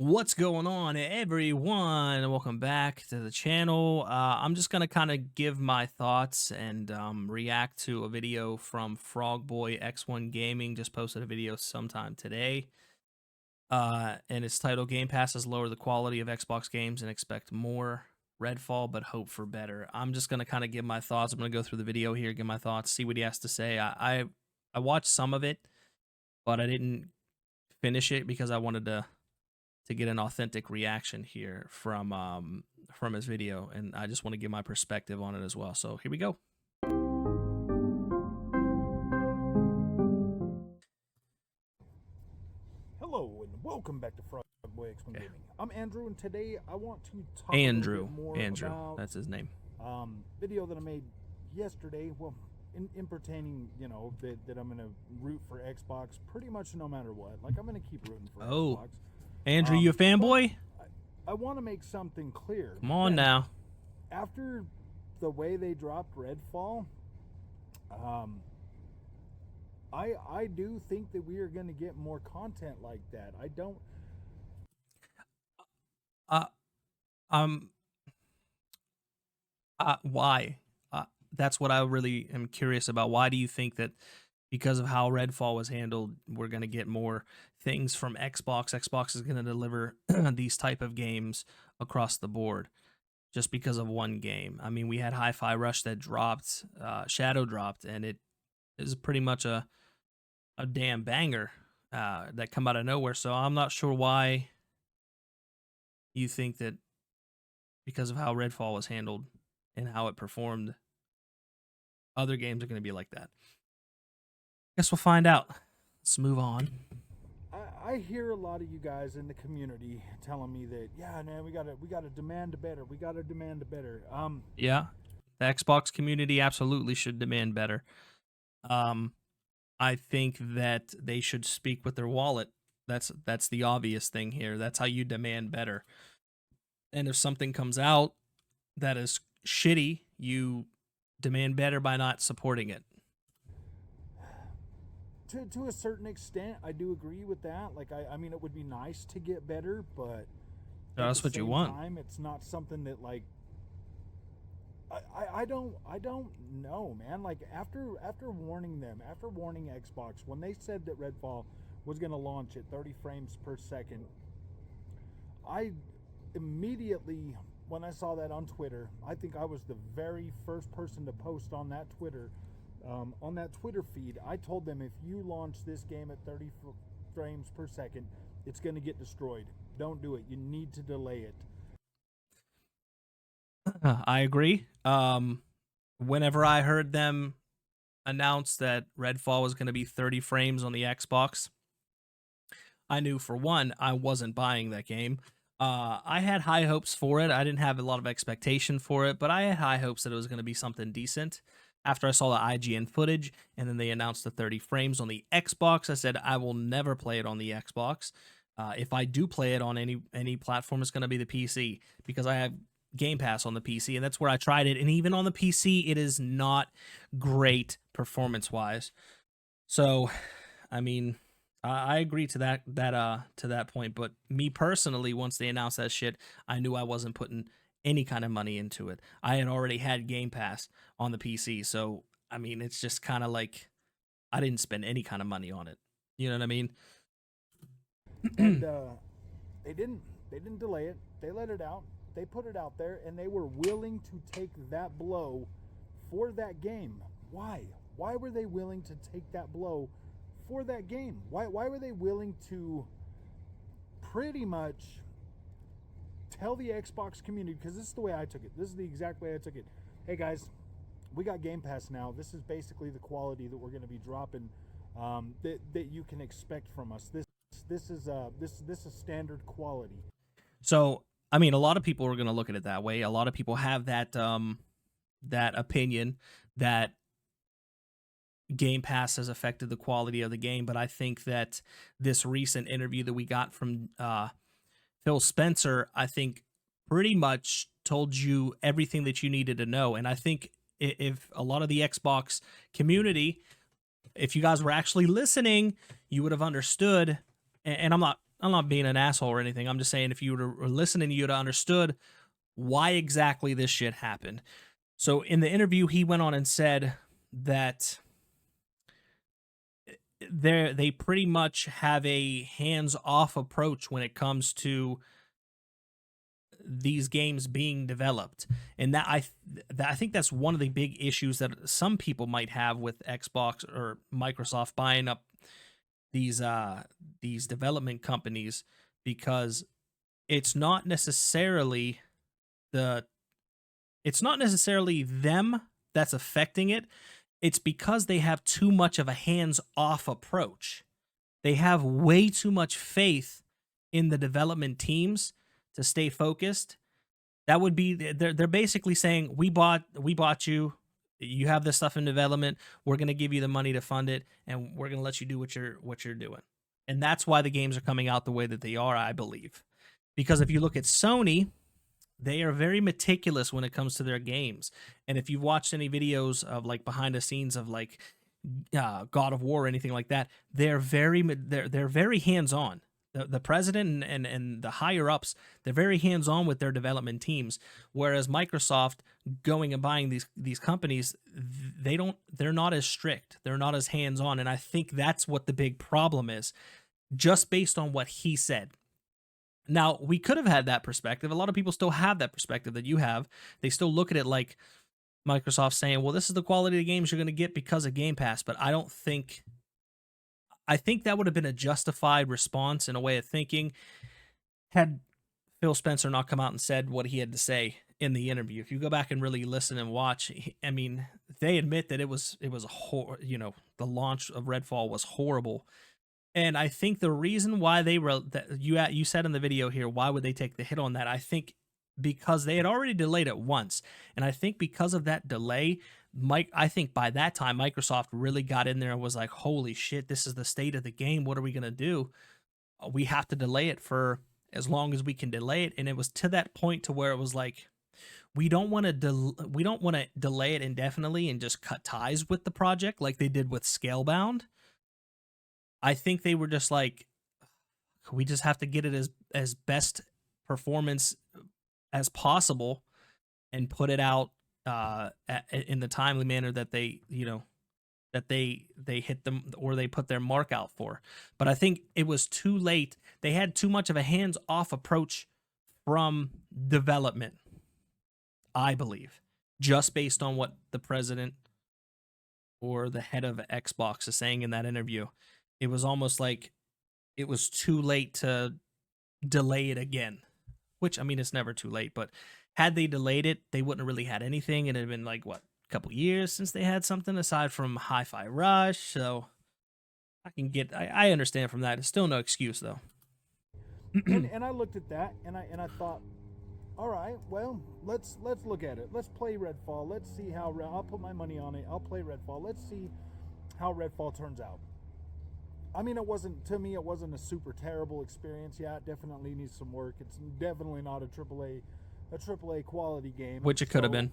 What's going on, everyone? Welcome back to the channel. I'm just gonna kind of give my thoughts and react to a video from Frogboy X1 Gaming. Just posted a video sometime today, and it's titled "Game Pass has lowered the quality of Xbox games and expect more Redfall, but hope for better." I'm just gonna kind of give my thoughts. I'm gonna go through the video here, give my thoughts, see what he has to say. I watched some of it, but I didn't finish it because I wanted to get an authentic reaction here from his video, and I just want to give my perspective on it as well. So here we go. Hello and welcome back to Frogboy X1 Gaming. I'm Andrew, and today I want to talk Andrew. a little bit more about That's his name. Video that I made yesterday. Well, in pertaining, that I'm gonna root for Xbox pretty much no matter what. Like, I'm gonna keep rooting for Xbox. Andrew, you a fanboy? I want to make something clear. Come on now. After the way they dropped Redfall, I do think that we are going to get more content like that. I don't. Why? That's what I really am curious about. Why do you think that because of how Redfall was handled, we're going to get more things from Xbox? Xbox is going to deliver these type of games across the board just because of one game. I mean, we had Hi-Fi Rush that dropped, Shadow dropped, and it is pretty much a damn banger that come out of nowhere. So I'm not sure why you think that because of how Redfall was handled and how it performed, other games are going to be like that. Guess we'll find out. Let's move on. I hear a lot of you guys in the community telling me that, yeah, man, we gotta demand better. We gotta demand better. Yeah, the Xbox community absolutely should demand better. I think that they should speak with their wallet. That's the obvious thing here. That's how you demand better. And if something comes out that is shitty, you demand better by not supporting it. To a certain extent, I do agree with that. Like, I mean, it would be nice to get better, but that's what you want. time, it's not something that, like, I don't know, man. Like, after warning Xbox when they said that Redfall was going to launch at 30 frames per second, I immediately, when I saw that on Twitter, I think I was the very first person to post on that Twitter feed. I told them, if you launch this game at 30 frames per second, it's going to get destroyed. Don't do it. You need to delay it. I agree. Whenever I heard them announce that Redfall was going to be 30 frames on the Xbox, I knew, for one, I wasn't buying that game. I had high hopes for it. I didn't have a lot of expectation for it, but I had high hopes that it was going to be something decent. After I saw the IGN footage and then they announced the 30 frames on the Xbox, I said I will never play it on the Xbox. If I do play it on any platform, it's going to be the PC, because I have Gamepass on the PC, and that's where I tried it. And even on the PC, it is not great performance-wise. So, I mean, I agree to that point. But me personally, once they announced that shit, I knew I wasn't putting any kind of money into it. I had already had Game Pass on the PC, so I mean, it's just kind of like I didn't spend any kind of money on it. You know what I mean? And they didn't delay it. They let it out. They put it out there, and they were willing to take that blow for that game. Why? Why were they willing to take that blow for that game? Why were they willing to pretty much tell the Xbox community, because this is the way I took it. This is the exact way I took it. Hey guys, we got Game Pass now. This is basically the quality that we're going to be dropping, that you can expect from us. This is standard quality. So, I mean, a lot of people are going to look at it that way. A lot of people have that that opinion that Game Pass has affected the quality of the game, but I think that this recent interview that we got from Phil Spencer, I think, pretty much told you everything that you needed to know. And I think if a lot of the Xbox community, if you guys were actually listening, you would have understood. And I'm I'm not being an asshole or anything. I'm just saying if you were listening, you'd have understood why exactly this shit happened. So in the interview, he went on and said that they pretty much have a hands-off approach when it comes to these games being developed, and I think that's one of the big issues that some people might have with Xbox or Microsoft buying up these development companies, because it's not necessarily the it's not necessarily them that's affecting it. It's because they have too much of a hands-off approach. They have way too much faith in the development teams to stay focused. That would be they're basically saying we bought you. You have this stuff in development. We're going to give you the money to fund it, and we're going to let you do what you're doing. And that's why the games are coming out the way that they are, I believe. Because if you look at Sony, they are very meticulous when it comes to their games. And if you've watched any videos of like behind the scenes of like God of War or anything like that, they're very hands on. The president and the higher ups, they're very hands on with their development teams. Whereas Microsoft going and buying these companies, they're not as strict, they're not as hands on, and I think that's what the big problem is, just based on what he said. Now, we could have had that perspective. A lot of people still have that perspective that you have. They still look at it like Microsoft saying, well, this is the quality of games you're going to get because of Game Pass. But I think that would have been a justified response in a way of thinking had Phil Spencer not come out and said what he had to say in the interview. If you go back and really listen and watch, I mean, they admit that it was the launch of Redfall was horrible. And I think the reason why they wrote that, you said in the video here, why would they take the hit on that? I think because they had already delayed it once, and I think because of that delay, I think by that time Microsoft really got in there and was like, "Holy shit, this is the state of the game. What are we gonna do? We have to delay it for as long as we can delay it." And it was to that point to where it was like, we don't want to delay it indefinitely and just cut ties with the project like they did with Scalebound. I think they were just like, we just have to get it as best performance as possible and put it out in the timely manner that they hit them, or they put their mark out for. But I think it was too late. They had too much of a hands-off approach from development, I believe, just based on what the president or the head of Xbox is saying in that interview. It was almost like it was too late to delay it again, which, I mean, it's never too late, but had they delayed it, they wouldn't have really had anything, and it had been like, what, a couple years since they had something aside from Hi-Fi Rush. So I understand from that. It's still no excuse though. and I looked at that and I thought, all right, well, let's look at it. Let's play Redfall. Let's see how I'll put my money on it. I'll play Redfall. Let's see how Redfall turns out. I mean, it wasn't a super terrible experience. Yeah, it definitely needs some work. It's definitely not a AAA quality game, Which it could have been.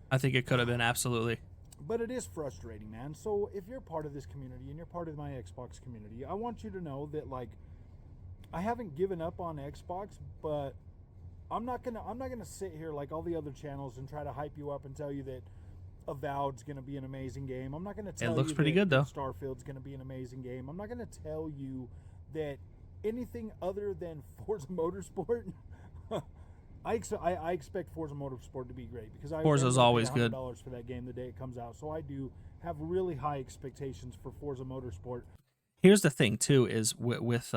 I think it could have been, absolutely. But it is frustrating, man. So if you're part of this community and you're part of my Xbox community, I want you to know that, like, I haven't given up on Xbox, but I'm not gonna sit here like all the other channels and try to hype you up and tell you that Avowed's going to be an amazing game. I'm not going to tell you looks pretty good though. Starfield's going to be an amazing game. I'm not going to tell you that anything other than Forza Motorsport. I expect Forza Motorsport to be great because Forza's always good. $100 for that game the day it comes out. So I do have really high expectations for Forza Motorsport. Here's the thing too: is with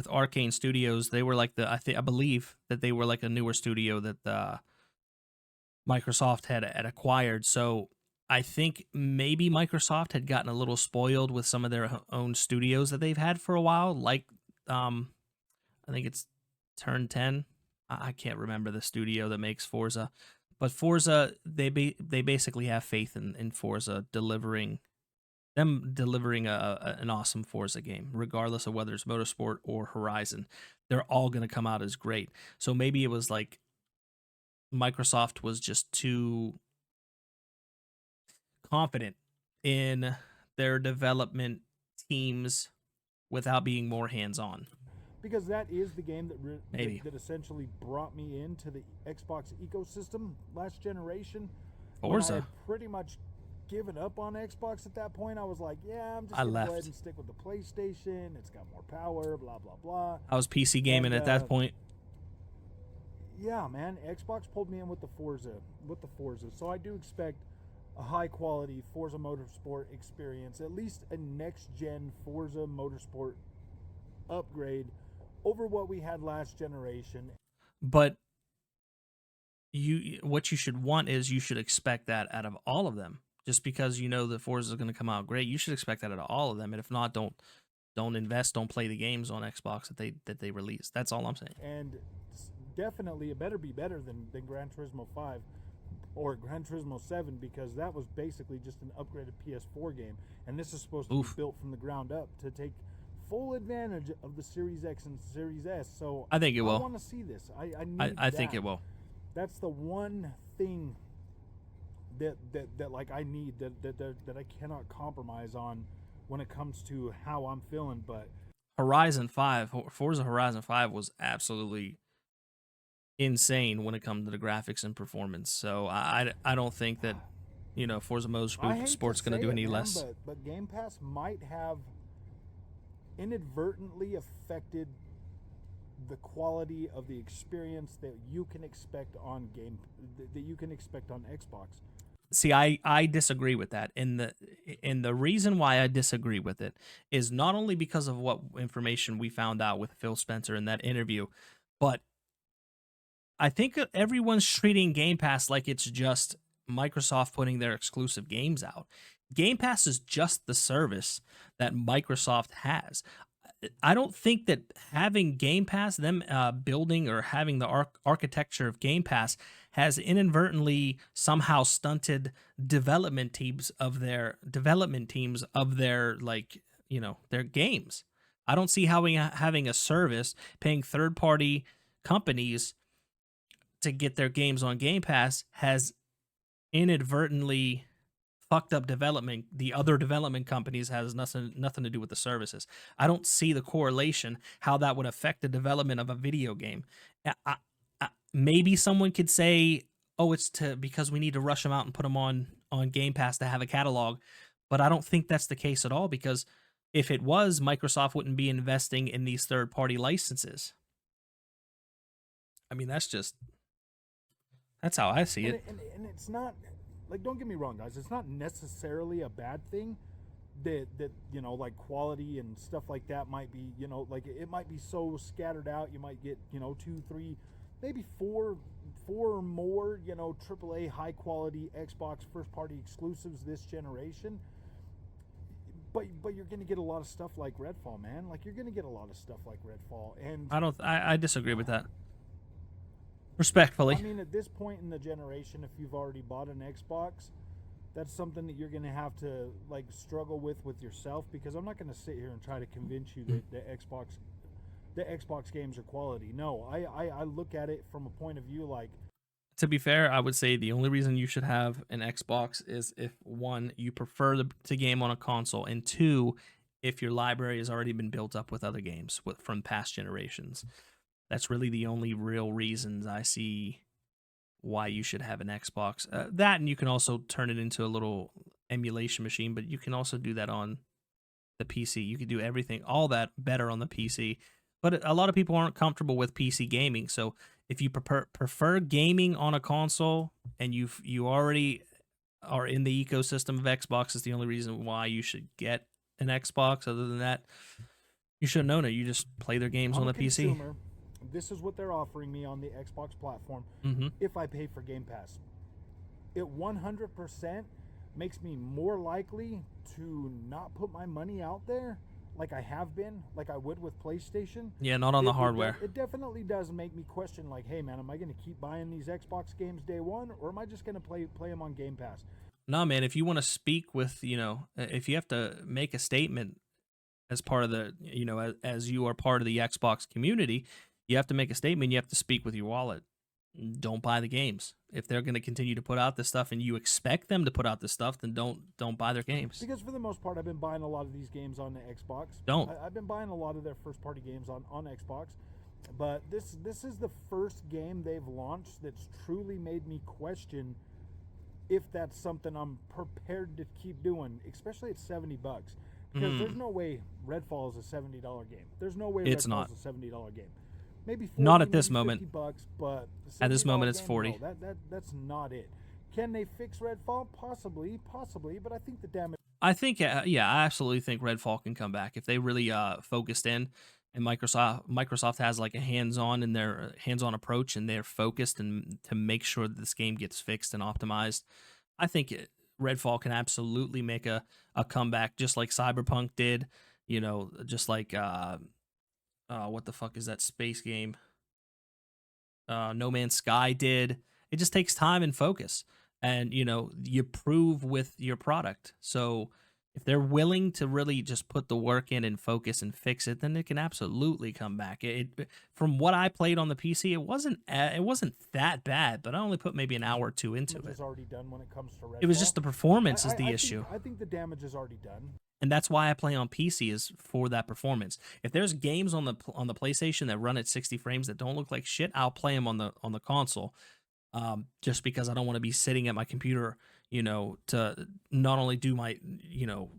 Arcane Studios, they were like I believe that they were like a newer studio that Microsoft had acquired. So I think maybe Microsoft had gotten a little spoiled with some of their own studios that they've had for a while. Like, I think it's Turn 10. I can't remember the studio that makes Forza, but Forza, they basically have faith in Forza delivering an awesome Forza game, regardless of whether it's Motorsport or Horizon. They're all going to come out as great. So maybe it was like Microsoft was just too confident in their development teams without being more hands-on. because that is the game that Maybe that essentially brought me into the Xbox ecosystem last generation. When I Forza. had pretty much given up on Xbox at that point, I was like, yeah, I'm just I gonna go ahead left. and stick with the PlayStation. It's got more power, blah blah blah. I was PC gaming And at that point. yeah, man, Xbox pulled me in with the Forza, So I do expect a high quality Forza Motorsport experience, at least a next gen Forza Motorsport upgrade over what we had last generation. But what you should want is you should expect that out of all of them. Just because you know the Forza is going to come out great, you should expect that out of all of them. And if not, don't invest, don't play the games on Xbox that they release. That's all I'm saying. And definitely it better be better than Gran Turismo 5 or Gran Turismo 7, because that was basically just an upgraded PS4 game, and this is supposed to be built from the ground up to take full advantage of the Series X and Series S. So I think it will. I want to see this. I need I think it will. That's the one thing that like I need that I cannot compromise on when it comes to how I'm feeling. But Forza Horizon 5 was absolutely insane when it comes to the graphics and performance. So I don't think that Forza Motorsport's going to do any less. But Game Pass might have inadvertently affected the quality of the experience that you can expect on Xbox. See, I disagree with that. And the reason why I disagree with it is not only because of what information we found out with Phil Spencer in that interview, but I think everyone's treating Game Pass like it's just Microsoft putting their exclusive games out. Game Pass is just the service that Microsoft has. I don't think that having Game Pass, them building or having the architecture of Game Pass, has inadvertently somehow stunted development teams of their their games. I don't see how having a service paying third-party companies to get their games on Game Pass has inadvertently fucked up development. The other development companies has nothing to do with the services. I don't see the correlation how that would affect the development of a video game. Maybe someone could say, "Oh, it's because we need to rush them out and put them on Game Pass to have a catalog," but I don't think that's the case at all, because if it was, Microsoft wouldn't be investing in these third-party licenses. I mean, that's how I see it. And it's not, like, don't get me wrong, guys, it's not necessarily a bad thing that like quality and stuff like that might be, like it might be so scattered out. You might get 2, 3, maybe four or more AAA high quality Xbox first party exclusives this generation. But you're going to get a lot of stuff like Redfall, man. Like, you're going to get a lot of stuff like Redfall. And I disagree with that. Respectfully. I mean, at this point in the generation, if you've already bought an Xbox, that's something that you're going to have to like struggle with yourself, because I'm not going to sit here and try to convince you that the Xbox games are quality. No, I look at it from a point of view like, to be fair, I would say the only reason you should have an Xbox is if, one, you prefer to game on a console, and two, if your library has already been built up with other games from past generations. That's really the only real reasons I see why you should have an Xbox. That, and you can also turn it into a little emulation machine, but you can also do that on the PC. You can do everything, all that better on the PC. But a lot of people aren't comfortable with PC gaming, so if you prefer gaming on a console and you already are in the ecosystem of Xbox, is the only reason why you should get an Xbox. Other than that, you shouldn't own it. You just play their games on the PC. This is what they're offering me on the Xbox platform if I pay for Game Pass. It 100% makes me more likely to not put my money out there like I have been, like I would with PlayStation. Yeah, not on the hardware. It definitely does make me question, like, hey man, am I going to keep buying these Xbox games day one, or am I just going to play them on Game Pass? No, man, if you want to speak with, if you have to make a statement as part of the, as you are part of the Xbox community, you have to make a statement. You have to speak with your wallet. don't buy the games. If they're going to continue to put out this stuff and you expect them to put out this stuff, then don't buy their games. Because for the most part, I've been buying a lot of these games on the Xbox. Don't. I've been buying a lot of their first party games on Xbox, but this is the first game they've launched that's truly made me question if that's something I'm prepared to keep doing, especially at $70. Because there's no way Redfall is a $70 game. There's no way It's Redfall not. is a $70 game. Maybe 40, Not at this maybe moment. $50, but At this moment, $70 it's game, 40. No, that's not it. Can they fix Redfall? Possibly, but I think the damage. I think, yeah, I absolutely think Redfall can come back if they really focused in, and Microsoft has like a hands-on in their hands-on approach, and they're focused and to make sure that this game gets fixed and optimized. I think Redfall can absolutely make a comeback, just like Cyberpunk did. You know, just like what the fuck is that space game? No Man's Sky did. It just takes time and focus, and you know you prove with your product. So if they're willing to really just put the work in and focus and fix it, then it can absolutely come back. From what I played on the PC, it wasn't that bad, but I only put maybe an hour or two into it. Already done when it comes to Redfall. It was just the performance is the issue. I think the damage is already done. And that's why I play on PC, is for that performance. If there's games on the PlayStation that run at 60 frames that don't look like shit, I'll play them on the console. Just because I don't want to be sitting at my computer, you know, to not only do my, you know,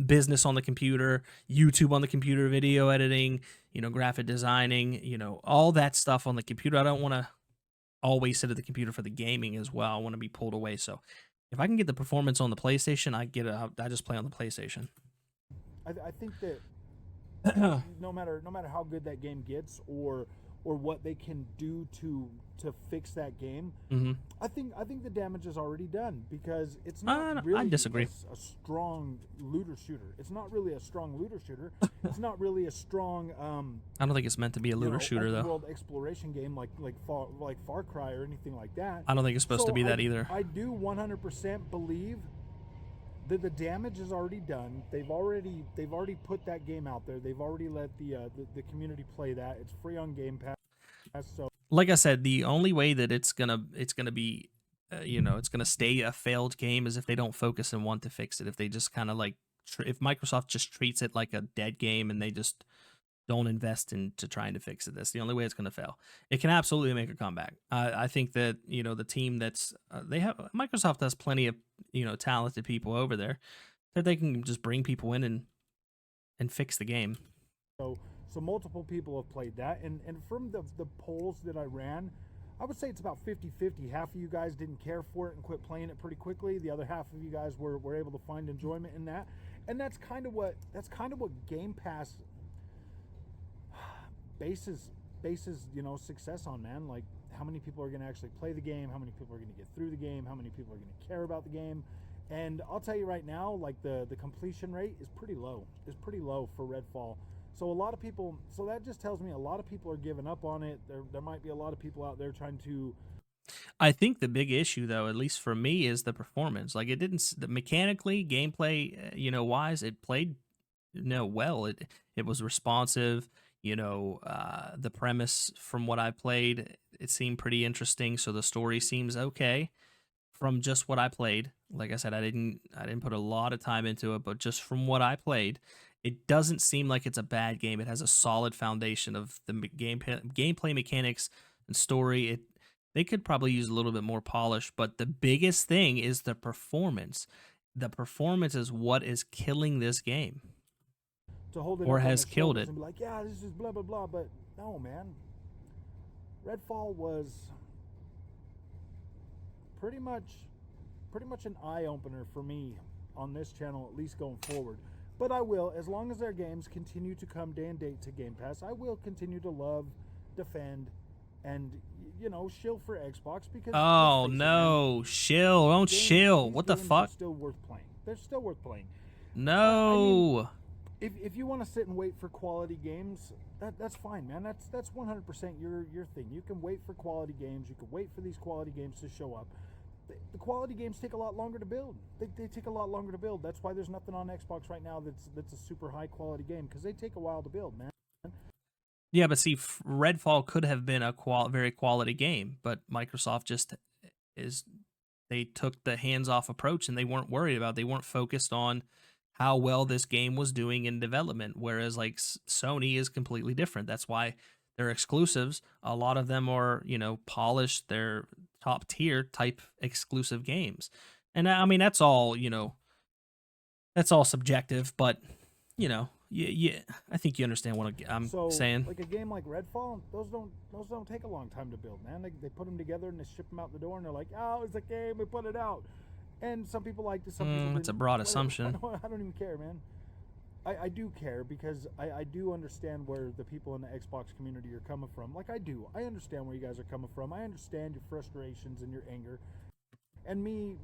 business on the computer, YouTube on the computer, video editing, you know, graphic designing, you know, all that stuff on the computer. I don't want to always sit at the computer for the gaming as well. I want to be pulled away. So if I can get the performance on the PlayStation, I just play on the PlayStation. I think that no matter how good that game gets or what they can do to fix that game, I think the damage is already done, because it's not really I disagree. a strong looter shooter. It's not really a strong looter shooter. It's not really a strong I don't think it's meant to be a looter shooter though. World exploration game like Far Cry or anything like that. I don't think it's supposed to be that either. I do 100% believe that the damage is already done. They've already put that game out there. They've already let the community play that. It's free on Gamepass. So, like I said, the only way that it's gonna be, you know, it's gonna stay a failed game is if they don't focus and want to fix it. If they just kind of like, if Microsoft just treats it like a dead game and they just don't invest into trying to fix it, that's the only way it's gonna fail. It can absolutely make a comeback. I think that, you know, the team that's Microsoft has plenty of, you know, talented people over there that they can just bring people in and fix the game. So multiple people have played that, and from the polls that I ran, I would say it's about 50-50. Half of you guys didn't care for it and quit playing it pretty quickly. The other half of you guys were able to find enjoyment in that, and that's kind of what Game Pass bases you know success on, man. Like, how many people are going to actually play the game? How many people are going to get through the game? How many people are going to care about the game? And I'll tell you right now, like the completion rate is pretty low. It's pretty low for Redfall. So a lot of people, so that just tells me a lot of people are giving up on it. There might be a lot of people out there trying to. I think the big issue, though, at least for me, is the performance. Like, mechanically, gameplay, you know, wise, it played, you know, well. It was responsive. You know, the premise from what I played, it seemed pretty interesting. So the story seems okay from just what I played. Like I said, I didn't put a lot of time into it, but just from what I played, it doesn't seem like it's a bad game. It has a solid foundation of the gameplay mechanics and story. They could probably use a little bit more polish, but the biggest thing is the performance. The performance is what is killing this game, To hold it or up on has their killed shoulders it. and be like, yeah, this is blah blah blah. But no, man. Redfall was pretty much an eye opener for me on this channel, at least going forward. But I will, as long as their games continue to come day and date to Game Pass, I will continue to love, defend, and, you know, shill for Xbox, because Oh no, shill! Don't shill! What the fuck? Still worth playing. They're still worth playing. No. If you want to sit and wait for quality games, that's fine, man. That's 100% your thing. You can wait for quality games. You can wait for these quality games to show up. The quality games take a lot longer to build. They take a lot longer to build. That's why there's nothing on Xbox right now that's a super high quality game, because they take a while to build, man. Yeah, but see, Redfall could have been a very quality game, but Microsoft just is they took the hands-off approach and they weren't worried about. They weren't focused on how well this game was doing in development. Whereas like Sony is completely different. That's why their exclusives, a lot of them are polished. They're top tier type exclusive games, and I mean that's all subjective, but yeah, I think you understand what I'm So, saying. like a game like Redfall, those don't take a long time to build, man. They put them together and they ship them out the door, and they're like, oh, it's a game, we put it out. And some people liked it, some people didn't. That's a broad Whatever. assumption. I don't even care, man. I do care because I do understand where the people in the Xbox community are coming from. Like I do. I understand where you guys are coming from. I understand your frustrations and your anger. And me,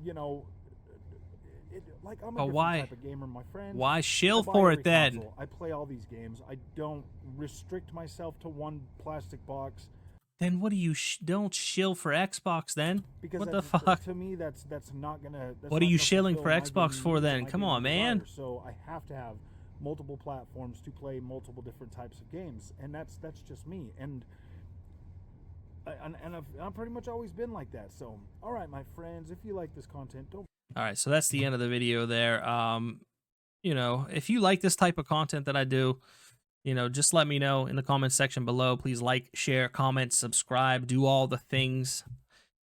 like I'm a But different why? type of gamer. My friends, Why I shill buy for every it then? console. I play all these games. I don't restrict myself to one plastic box. Then what do you don't shill for Xbox then? Because What the fuck? to me, that's not gonna. That's What are not you gonna shilling fulfill for my Xbox gaming for needs and then? my Come gaming on, man. desires. So I have to have multiple platforms to play multiple different types of games, and that's just me. And I've pretty much always been like that. So all right, my friends, if you like this content, don't. All right, so that's the end of the video there. If you like this type of content that I do, just let me know in the comments section below. Please like, share, comment, subscribe, do all the things.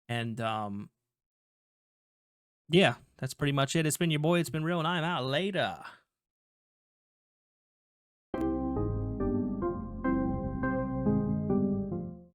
And yeah, that's pretty much it. It's been your boy, it's been real, and I'm out later.